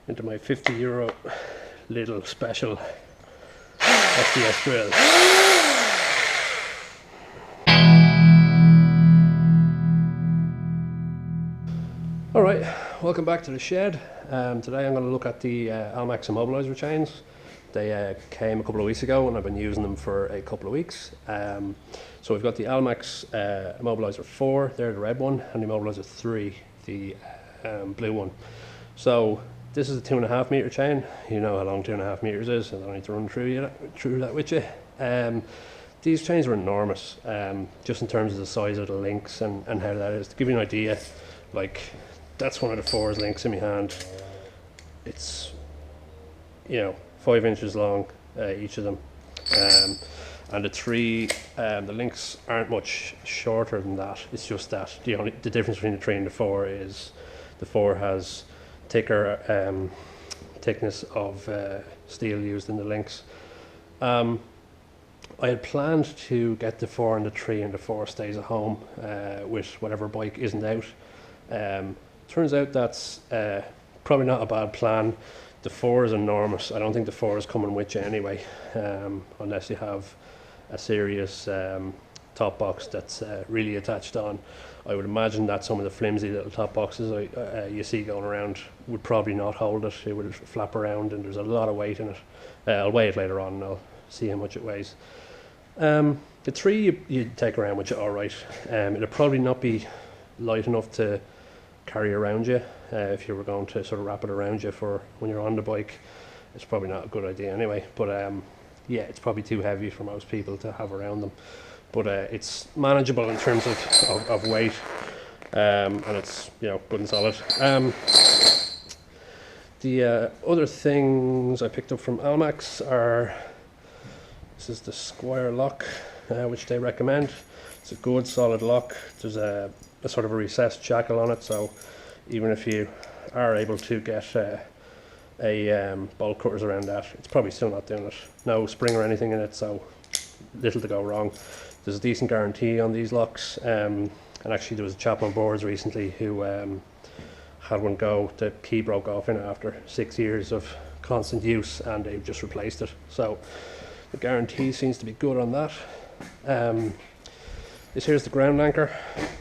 into my €50 little special SDS drill. Alright, welcome back to the shed. Today I'm going to look at the Almax Immobiliser chains. They came a couple of weeks ago and I've been using them for a couple of weeks. So we've got the Almax Immobiliser 4, they're the red one, and the Immobiliser 3, the blue one. So this is a 2.5 metre chain. You know how long 2.5 metres is, I don't need to run through that with you. These chains are enormous, just in terms of the size of the links and how that is. To give you an idea, like that's one of the 4's links in my hand. It's, 5 inches long, each of them. And the 3, the links aren't much shorter than that. It's just that the difference between the 3 and the 4 is the 4 has thicker thickness of steel used in the links. I had planned to get the 4 and the 3 and the 4 stays at home with whatever bike isn't out. Turns out that's probably not a bad plan. The 4 is enormous. I don't think the 4 is coming with you anyway, unless you have a serious top box that's really attached on. I would imagine that some of the flimsy little top boxes you see going around would probably not hold it. It would flap around and there's a lot of weight in it. I'll weigh it later on and I'll see how much it weighs. The 3 you take around with you alright. It'll probably not be light enough to carry around you. If you were going to sort of wrap it around you for when you're on the bike, it's probably not a good idea anyway. But yeah, it's probably too heavy for most people to have around them. But it's manageable in terms of weight, and it's good and solid. The other things I picked up from Almax are, this is the Squire lock, which they recommend. It's a good solid lock. There's a sort of a recessed shackle on it, so even if you are able to get bolt cutters around that, it's probably still not doing it. No spring or anything in it, so little to go wrong. There's a decent guarantee on these locks, and actually there was a chap on boards recently who had one go. The key broke off in it after 6 years of constant use and they've just replaced it, so the guarantee seems to be good on that. This here's the ground anchor.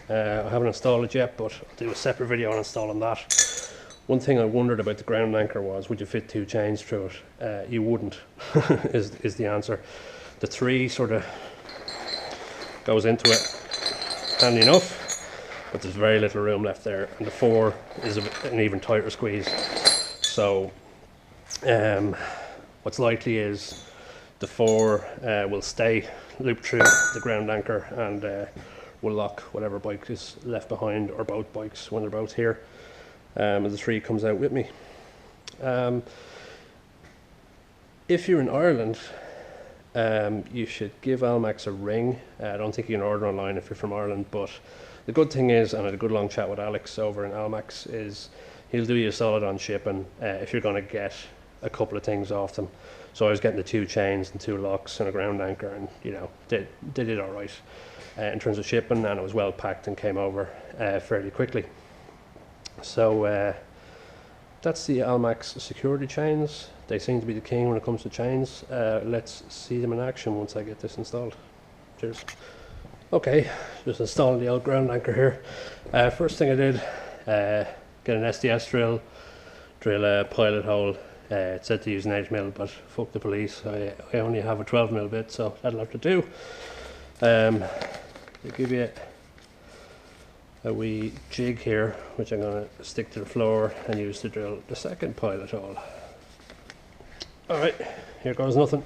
I haven't installed it yet, but I'll do a separate video on installing that. One thing I wondered about the ground anchor was, would you fit 2 chains through it? You wouldn't, is the answer. The 3 sort of goes into it handy enough, but there's very little room left there, and the 4 is an even tighter squeeze. So what's likely is the 4 will stay looped through the ground anchor and will lock whatever bike is left behind, or both bikes when they're both here. And the 3 comes out with me. If you're in Ireland, you should give Almax a ring. I don't think you can order online if you're from Ireland, but the good thing is, and I had a good long chat with Alex over in Almax, is he'll do you a solid on shipping if you're going to get a couple of things off them. So I was getting the 2 chains and 2 locks and a ground anchor, and they did all right in terms of shipping, and it was well packed and came over fairly quickly. So that's the Almax security chains. They seem to be the king when it comes to chains. Let's see them in action once I get this installed. Cheers. Okay, just installing the old ground anchor here. First thing I did, get an SDS drill a pilot hole. It said to use an 8mm, but fuck the police. I only have a 12mm bit, so that'll have to do. They give you a wee jig here, which I'm going to stick to the floor and use to drill the second pilot hole. Alright, here goes nothing.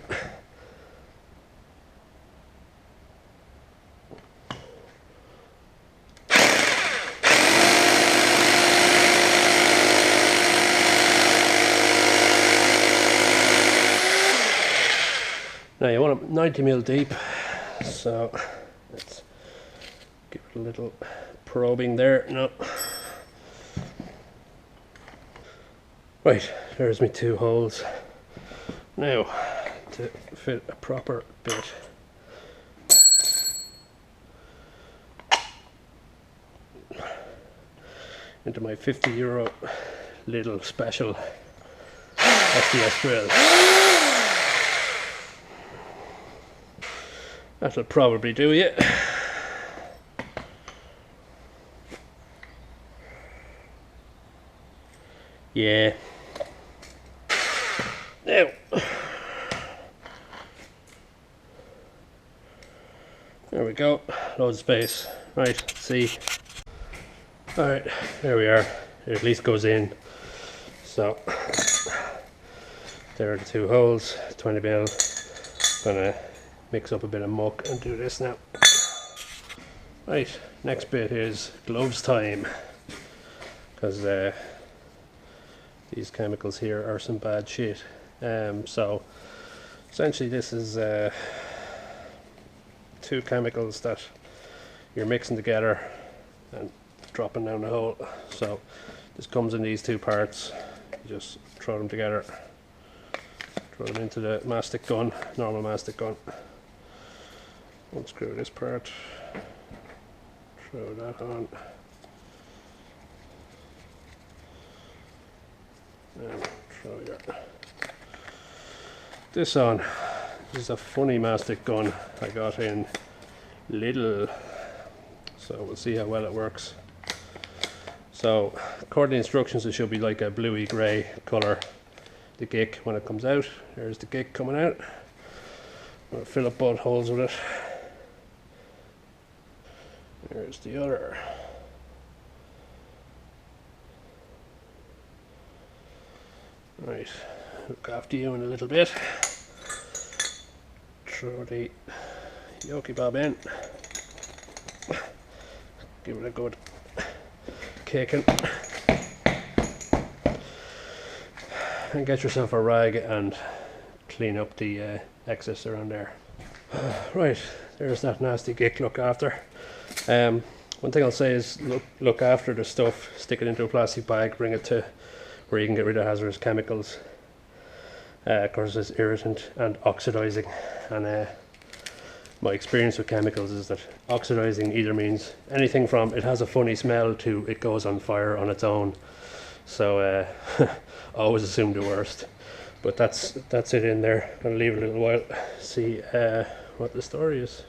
Now you want it 90mm deep, so let's give it a little probing there. No. Right, there's my 2 holes. Now, to fit a proper bit, into my €50 little special SDS drill. That'll probably do it. Yeah. Now. There we go. Loads of space. Right, let's see. Alright, there we are. It at least goes in. So, there are the two holes. 20 mil. Gonna mix up a bit of muck and do this now. Right, next bit is gloves time. Because these chemicals here are some bad shit. So, essentially this is two chemicals that you're mixing together and dropping down the hole. So this comes in these two parts. You just throw them together, throw them into the mastic gun, normal mastic gun. Unscrew this part, throw that on, and throw this on. This is a funny mastic gun I got in Lidl, so we'll see how well it works. So according to the instructions, it should be like a bluey grey colour, the gick when it comes out. There's the gick coming out. I'm going to fill up both holes with it. There's the other. Right, look after you in a little bit. Throw the yoky bob in. Give it a good kicking. And get yourself a rag and clean up the excess around there. Right, there's that nasty gick look after. One thing I'll say is look after the stuff, stick it into a plastic bag, bring it to where you can get rid of hazardous chemicals. Of course it's irritant and oxidizing, and my experience with chemicals is that oxidizing either means anything from it has a funny smell to it goes on fire on its own. So always assume the worst, but that's it in there. Gonna leave it a little while, see what the story is.